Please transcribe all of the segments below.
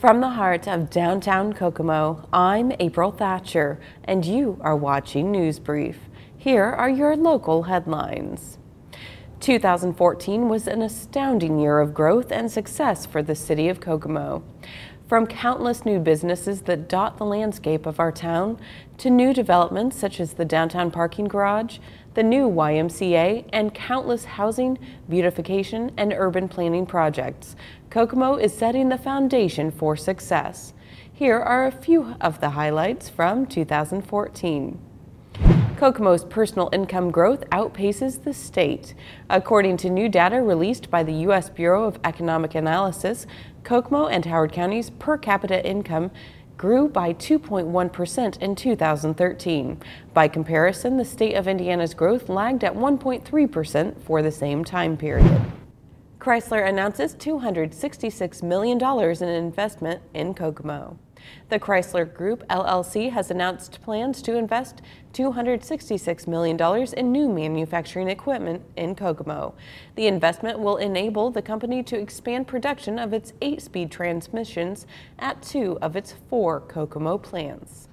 From the heart of downtown Kokomo, I'm April Thatcher, and you are watching News Brief. Here are your local headlines. 2014 was an astounding year of growth and success for the city of Kokomo. From countless new businesses that dot the landscape of our town, to new developments such as the downtown parking garage, the new YMCA, and countless housing, beautification, and urban planning projects, Kokomo is setting the foundation for success. Here are a few of the highlights from 2014. Kokomo's personal income growth outpaces the state. According to new data released by the U.S. Bureau of Economic Analysis, Kokomo and Howard County's per capita income grew by 2.1% in 2013. By comparison, the state of Indiana's growth lagged at 1.3% for the same time period. Chrysler announces $266 million in investment in Kokomo. The Chrysler Group, LLC, has announced plans to invest $266 million in new manufacturing equipment in Kokomo. The investment will enable the company to expand production of its 8-speed transmissions at 2 of its 4 Kokomo plants.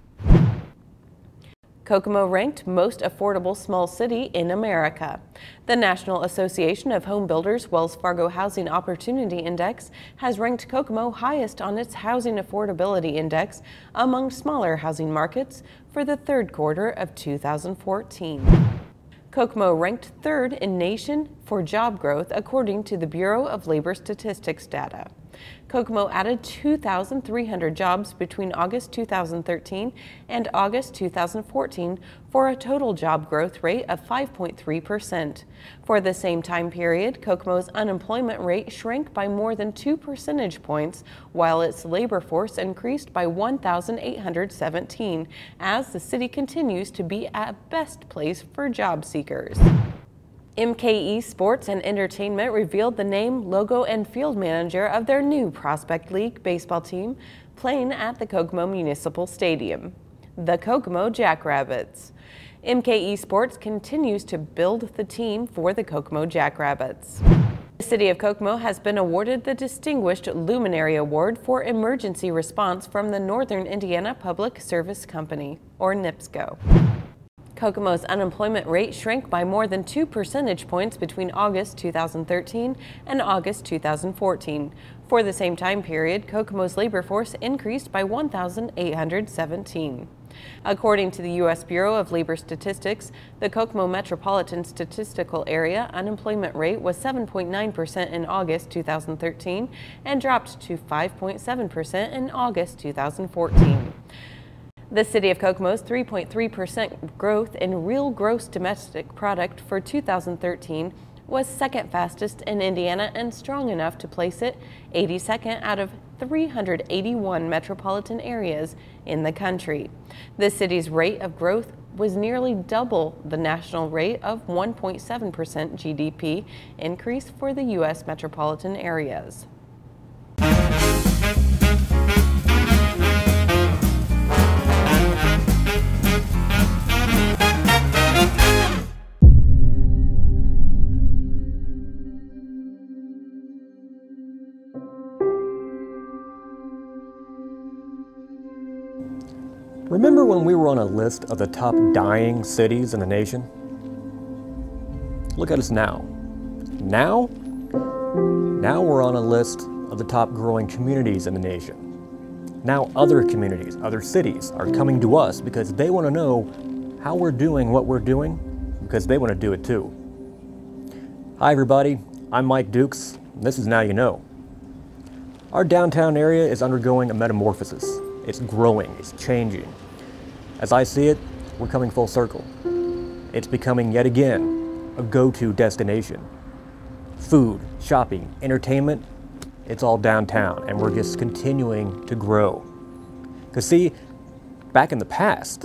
Kokomo ranked most affordable small city in America. The National Association of Home Builders Wells Fargo Housing Opportunity Index has ranked Kokomo highest on its Housing Affordability Index among smaller housing markets for the third quarter of 2014. Kokomo ranked third in nation for job growth according to the Bureau of Labor Statistics data. Kokomo added 2,300 jobs between August 2013 and August 2014 for a total job growth rate of 5.3%. For the same time period, Kokomo's unemployment rate shrank by more than 2 percentage points, while its labor force increased by 1,817, as the city continues to be a best place for job seekers. MKE Sports and Entertainment revealed the name, logo, and field manager of their new Prospect League baseball team playing at the Kokomo Municipal Stadium, the Kokomo Jackrabbits. MKE Sports continues to build the team for the Kokomo Jackrabbits. The City of Kokomo has been awarded the Distinguished Luminary Award for Emergency Response from the Northern Indiana Public Service Company, or NIPSCO. Kokomo's unemployment rate shrank by more than 2 percentage points between August 2013 and August 2014. For the same time period, Kokomo's labor force increased by 1,817. According to the U.S. Bureau of Labor Statistics, the Kokomo Metropolitan Statistical Area unemployment rate was 7.9% in August 2013 and dropped to 5.7% in August 2014. The City of Kokomo's 3.3% growth in real gross domestic product for 2013 was second fastest in Indiana and strong enough to place it 82nd out of 381 metropolitan areas in the country. The city's rate of growth was nearly double the national rate of 1.7% GDP increase for the U.S. metropolitan areas. Remember when we were on a list of the top dying cities in the nation? Look at us now. Now we're on a list of the top growing communities in the nation. Now other communities, other cities are coming to us because they want to know how we're doing what we're doing, because they want to do it too. Hi everybody, I'm Mike Dukes, and this is Now You Know. Our downtown area is undergoing a metamorphosis. It's growing, it's changing. As I see it, we're coming full circle. It's becoming yet again a go-to destination. Food, shopping, entertainment, it's all downtown, and we're just continuing to grow. Because see, back in the past,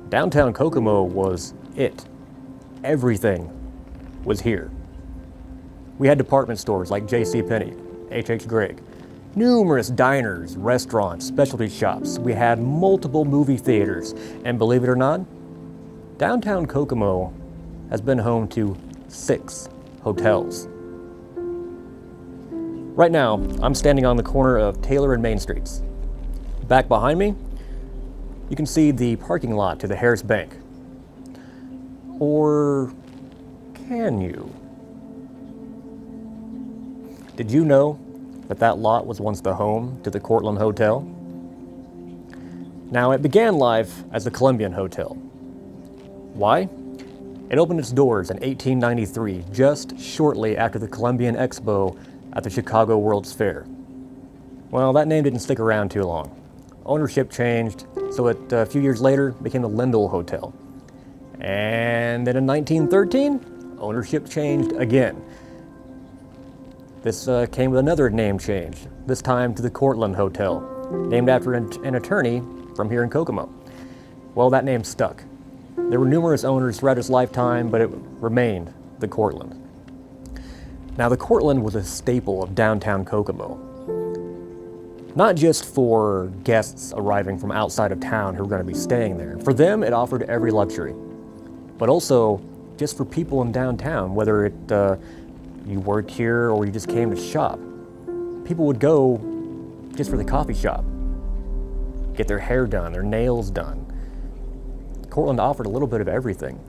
downtown Kokomo was it. Everything was here. We had department stores like JCPenney, H.H. Gregg, numerous diners, restaurants, specialty shops. We had multiple movie theaters, and believe it or not, downtown Kokomo has been home to 6 hotels. Right now, I'm standing on the corner of Taylor and Main Streets. Back behind me, you can see the parking lot to the Harris Bank. Or can you? Did you know that that lot was once the home to the Cortland Hotel? Now, it began life as the Columbian Hotel. Why? It opened its doors in 1893, just shortly after the Columbian Expo at the Chicago World's Fair. Well, that name didn't stick around too long. Ownership changed, so it a few years later became the Lindell Hotel. And then in 1913, ownership changed again. This came with another name change, this time to the Cortland Hotel, named after an attorney from here in Kokomo. Well, that name stuck. There were numerous owners throughout his lifetime, but it remained the Cortland. Now, the Cortland was a staple of downtown Kokomo. Not just for guests arriving from outside of town who were going to be staying there. For them, it offered every luxury. But also, just for people in downtown, whether you worked here or you just came to shop. People would go just for the coffee shop, get their hair done, their nails done. Cortland offered a little bit of everything.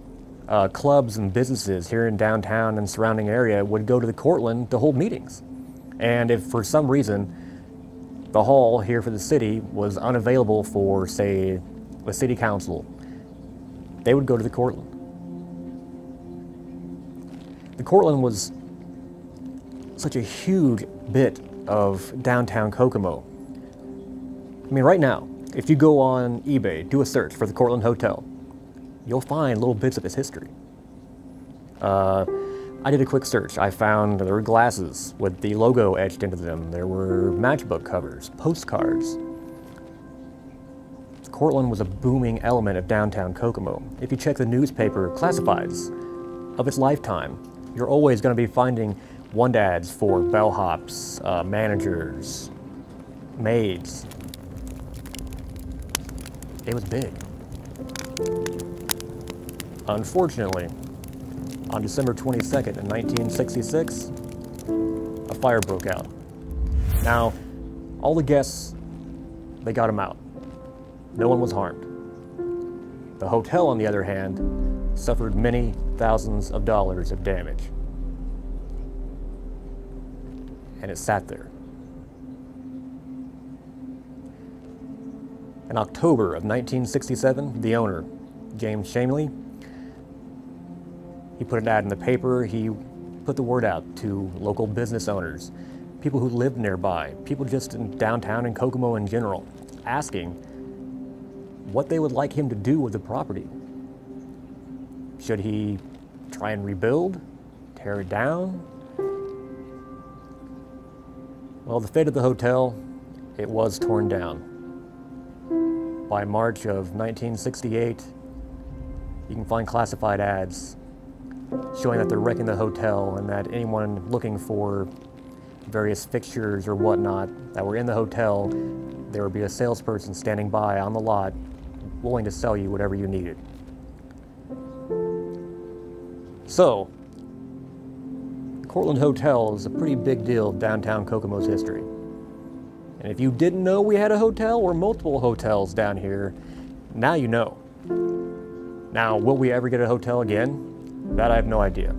Clubs and businesses here in downtown and surrounding area would go to the Cortland to hold meetings. And if for some reason the hall here for the city was unavailable for, say, the city council, they would go to the Cortland. The Cortland was such a huge bit of downtown Kokomo. I mean, right now, if you go on eBay, do a search for the Cortland Hotel, you'll find little bits of its history. I did a quick search. I found there were glasses with the logo etched into them. There were matchbook covers, postcards. Cortland was a booming element of downtown Kokomo. If you check the newspaper classifieds of its lifetime, you're always going to be finding want ads for bellhops, managers, maids. It was big. Unfortunately, on December 22nd in 1966, a fire broke out. Now, all the guests, they got them out. No one was harmed. The hotel, on the other hand, suffered many thousands of dollars of damage. And it sat there. In October of 1967, the owner, James Shamley, he put an ad in the paper. He put the word out to local business owners, people who lived nearby, people just in downtown and Kokomo in general, asking what they would like him to do with the property. Should he try and rebuild, tear it down? Well, the fate of the hotel, it was torn down. By March of 1968, you can find classified ads showing that they're wrecking the hotel and that anyone looking for various fixtures or whatnot that were in the hotel, there would be a salesperson standing by on the lot willing to sell you whatever you needed. So, Cortland Hotel is a pretty big deal in downtown Kokomo's history. And if you didn't know we had a hotel or multiple hotels down here, now you know. Now, will we ever get a hotel again? That I have no idea.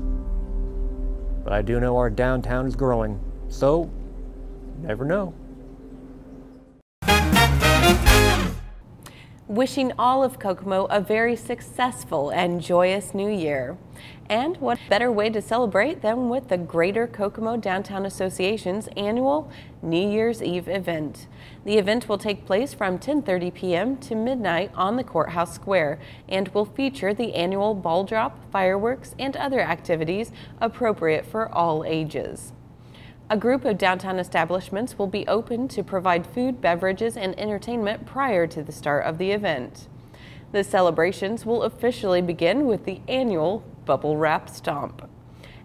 But I do know our downtown is growing, so never know. Wishing all of Kokomo a very successful and joyous new year. And what better way to celebrate than with the Greater Kokomo Downtown Association's annual New Year's Eve event. The event will take place from 10:30 p.m. to midnight on the Courthouse Square and will feature the annual ball drop, fireworks, and other activities appropriate for all ages. A group of downtown establishments will be open to provide food, beverages, and entertainment prior to the start of the event. The celebrations will officially begin with the annual Bubble Wrap Stomp.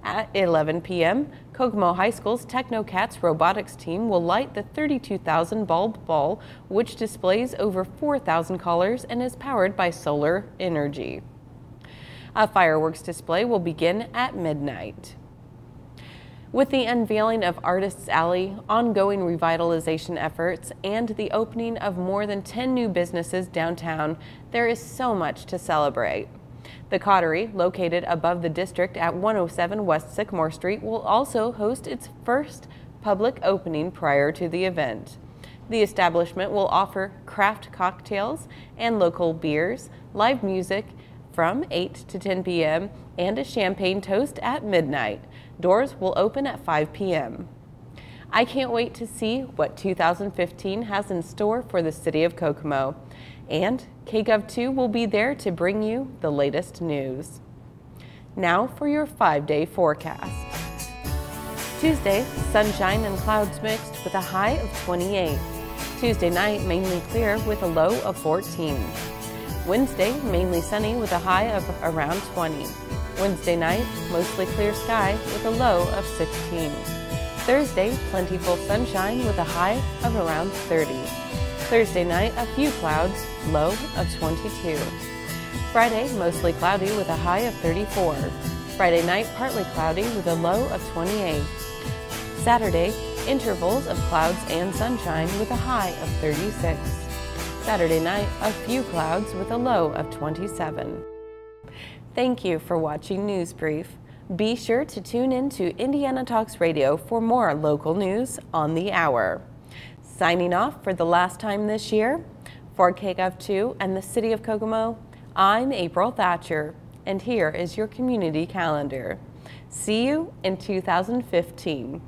At 11 p.m., Kokomo High School's TechnoCats robotics team will light the 32,000 bulb ball, which displays over 4,000 colors and is powered by solar energy. A fireworks display will begin at midnight. With the unveiling of Artists Alley, ongoing revitalization efforts, and the opening of more than 10 new businesses downtown, there is so much to celebrate. The Cottery, located above the district at 107 West Sycamore Street, will also host its first public opening prior to the event. The establishment will offer craft cocktails and local beers, live music from 8 to 10 p.m., and a champagne toast at midnight. Doors will open at 5 p.m. I can't wait to see what 2015 has in store for the city of Kokomo. And Kgov2 will be there to bring you the latest news. Now for your 5-day forecast. Tuesday, sunshine and clouds mixed with a high of 28. Tuesday night, mainly clear with a low of 14. Wednesday, mainly sunny with a high of around 20. Wednesday night, mostly clear sky with a low of 16. Thursday, plentiful sunshine with a high of around 30. Thursday night, a few clouds, low of 22. Friday, mostly cloudy with a high of 34. Friday night, partly cloudy with a low of 28. Saturday, intervals of clouds and sunshine with a high of 36. Saturday night, a few clouds with a low of 27. Thank you for watching News Brief. Be sure to tune in to Indiana Talks Radio for more local news on the hour. Signing off for the last time this year, for Kgov2 and the City of Kokomo, I'm April Thatcher, and here is your community calendar. See you in 2015.